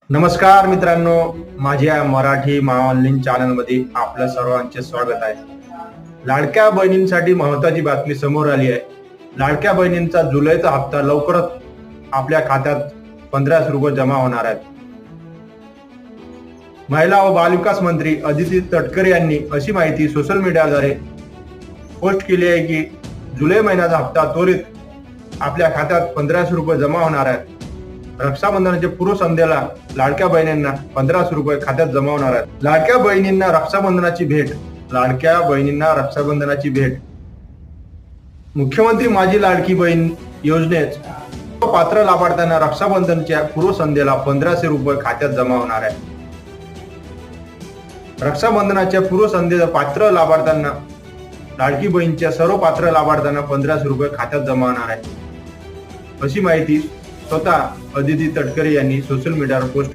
नमस्कार मित्रांनो, माझ्या मराठी ऑनलाईन चॅनलमध्ये आपल्या सर्वांचे स्वागत आहे. लाडक्या बहिणींसाठी महत्त्वाची बातमी समोर आली आहे. लाडक्या बहिणींचा जुलैचा हप्ता लवकरच आपल्या खात्यात 1500 रुपये जमा होणार आहेत. महिला व बालविकास मंत्री अदिती तटकरे यांनी अशी माहिती सोशल मीडियाद्वारे पोस्ट केली आहे की जुलै महिन्याचा हप्ता त्वरित आपल्या खात्यात 1500 रुपये जमा होणार आहेत. रक्षाबंधनाच्या पूर्वसंध्येला लाडक्या बहिणींना 1500 रुपये खात्यात जमा होणार आहेत. लाडक्या बहिणींना रक्षाबंधनाची भेट मुख्यमंत्री माझी लाडकी बहीण योजनेत पात्र लाभार्थ्यांना रक्षाबंधनच्या पूर्वसंध्येला 1500 रुपये खात्यात जमा होणार आहे. रक्षाबंधनाच्या पूर्वसंध्येला पात्र लाभार्थ्यांना लाडकी बहीणच्या सर्व पात्र लाभार्थ्यांना 1500 रुपये खात्यात जमा होणार आहे, अशी माहिती स्वतः अदिती तटकरे यांनी सोशल मीडियावर पोस्ट